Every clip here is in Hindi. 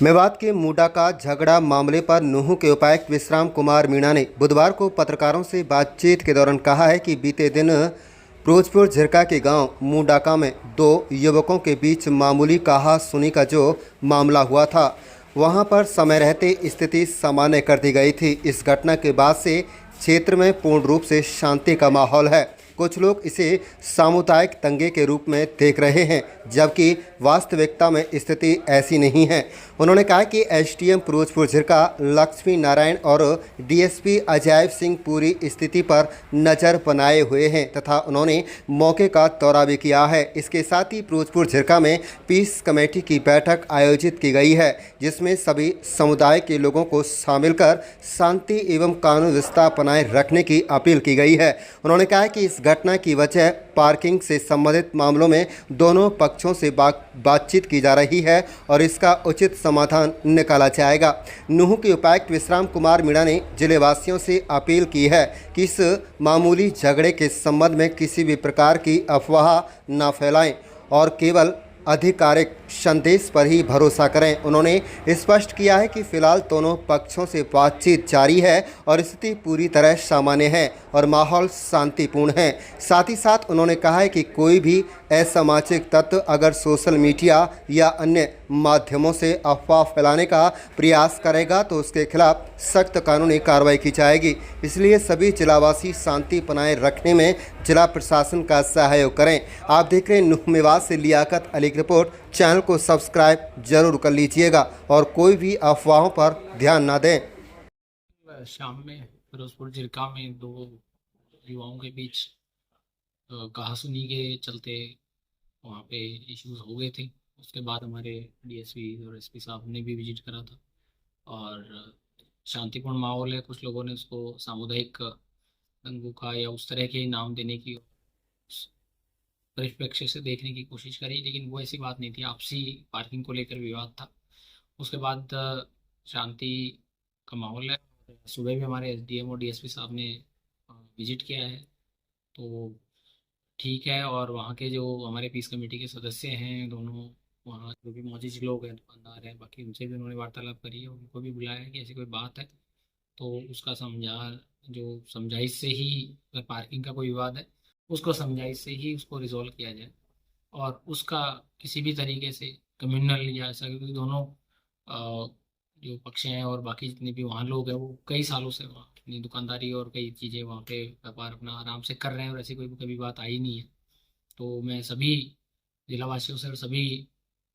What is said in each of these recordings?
मेवात के मूडा का झगड़ा मामले पर नूंह के उपायुक्त विश्राम कुमार मीणा ने बुधवार को पत्रकारों से बातचीत के दौरान कहा है कि बीते दिन फिरोजपुर झिरका के गांव मूडाका में दो युवकों के बीच मामूली कहा-सुनी का जो मामला हुआ था, वहां पर समय रहते स्थिति सामान्य कर दी गई थी। इस घटना के बाद से क्षेत्र में पूर्ण रूप से शांति का माहौल है। कुछ लोग इसे सामुदायिक दंगे के रूप में देख रहे हैं, जबकि वास्तविकता में स्थिति ऐसी नहीं है। उन्होंने कहा कि एसडीएम फिरोजपुर झिरका लक्ष्मी नारायण और डीएसपी अजैब सिंह पूरी स्थिति पर नज़र बनाए हुए हैं तथा उन्होंने मौके का दौरा भी किया है। इसके साथ ही फिरोजपुर झिरका में पीस कमेटी की बैठक आयोजित की गई है, जिसमें सभी समुदाय के लोगों को शामिल कर शांति एवं कानून व्यवस्था बनाए रखने की अपील की गई है। उन्होंने कहा कि इस घटना की वजह पार्किंग से संबंधित मामलों में दोनों पक्षों से बातचीत की जा रही है और इसका उचित समाधान निकाला जाएगा। नूंह के उपायुक्त विश्राम कुमार मीणा ने जिलेवासियों से अपील की है कि इस मामूली झगड़े के संबंध में किसी भी प्रकार की अफवाह न फैलाएं और केवल आधिकारिक संदेश पर ही भरोसा करें। उन्होंने स्पष्ट किया है कि फिलहाल दोनों पक्षों से बातचीत जारी है और स्थिति पूरी तरह सामान्य है और माहौल शांतिपूर्ण है। साथ ही साथ उन्होंने कहा है कि कोई भी असामाजिक तत्व अगर सोशल मीडिया या अन्य माध्यमों से अफवाह फैलाने का प्रयास करेगा तो उसके खिलाफ सख्त कानूनी कार्रवाई की जाएगी। इसलिए सभी जिलावासी शांति बनाए रखने में जिला प्रशासन का सहयोग करें। आप देख रहे हैं नूंह मेवात से लियाकत अली की रिपोर्ट। चैनल को सब्सक्राइब जरूर कर लीजिएगा और कोई भी अफवाहों पर ध्यान ना दें। शाम में फिरोजपुर झिरका में दो युवाओं के बीच कहासुनी के चलते वहाँ पे इश्यूज हो गए थे। उसके बाद हमारे डीएसपी और एसपी साहब ने भी विजिट करा था और शांतिपूर्ण माहौल है। कुछ लोगों ने उसको सामुदायिक दंगों का या उस तरह के नाम देने की परिप्रेक्ष्य से देखने की कोशिश करी, लेकिन वो ऐसी बात नहीं थी। आपसी पार्किंग को लेकर विवाद था। उसके बाद शांति का माहौल है। सुबह भी हमारे एसडीएम और डीएसपी साहब ने विजिट किया है, तो ठीक है। और वहाँ के जो हमारे पीस कमेटी के सदस्य हैं दोनों, वहाँ जो भी मौजूद लोग हैं, दुकानदार हैं, बाकी उनसे भी उन्होंने वार्तालाप करी है। उनको भी बुलाया है कि ऐसी कोई बात है तो उसका समझाइश से ही, अगर पार्किंग का कोई विवाद है उसको समझाइश से ही उसको रिजॉल्व किया जाए और उसका किसी भी तरीके से कम्युनल या ऐसा, क्योंकि दोनों जो पक्ष हैं और बाकी जितने भी वहाँ लोग हैं वो कई सालों से वहाँ अपनी दुकानदारी और कई चीज़ें वहाँ पे व्यापार अपना आराम से कर रहे हैं और ऐसी कोई कभी बात आई नहीं है। तो मैं सभी जिलावासियों से और सभी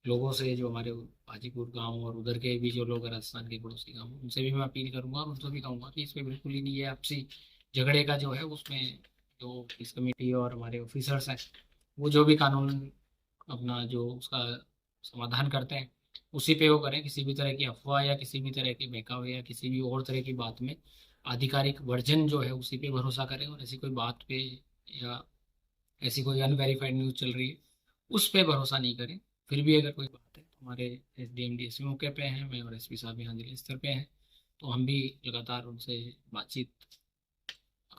लोगों से, जो हमारे हाजीपुर गांव और उधर के भी जो लोग हैं राजस्थान के पड़ोसी गांव, उनसे भी मैं अपील करूंगा और उनको भी कहूँगा कि इसमें बिल्कुल ही नहीं है आपसी झगड़े का जो है, उसमें जो इस कमेटी और हमारे ऑफिसर्स हैं वो जो भी कानून अपना जो उसका समाधान करते हैं उसी पे वो करें। किसी भी तरह की अफवाह या किसी भी तरह के बहकावे या किसी भी और तरह की बात में आधिकारिक वर्जन जो है उसी पे भरोसा करें और ऐसी कोई बात पे या ऐसी कोई अनवेरीफाइड न्यूज़ चल रही है उस पे भरोसा नहीं करें। फिर भी अगर कोई बात है तो हमारे एसडीएम डीएसपी मौके पे हैं, मैं और एसपी साहब यहाँ जिला स्तर पे हैं, तो हम भी लगातार उनसे बातचीत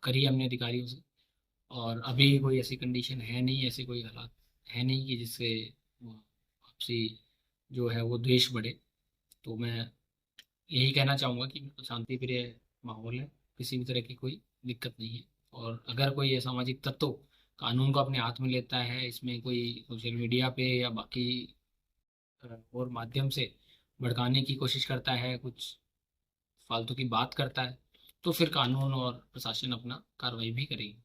करी हमने अधिकारियों से। और अभी कोई ऐसी कंडीशन है नहीं, ऐसी कोई हालात है नहीं कि जिससे वो आपसी जो है वो द्वेष बढ़े। तो मैं यही कहना चाहूँगा कि बिल्कुल शांति प्रिय माहौल है, किसी भी तरह की कोई दिक्कत नहीं है। और अगर कोई सामाजिक तत्व कानून को अपने हाथ में लेता है, इसमें कोई सोशल मीडिया पे या बाकी और माध्यम से भड़काने की कोशिश करता है, कुछ फालतू की बात करता है, तो फिर कानून और प्रशासन अपना कार्रवाई भी करेगी।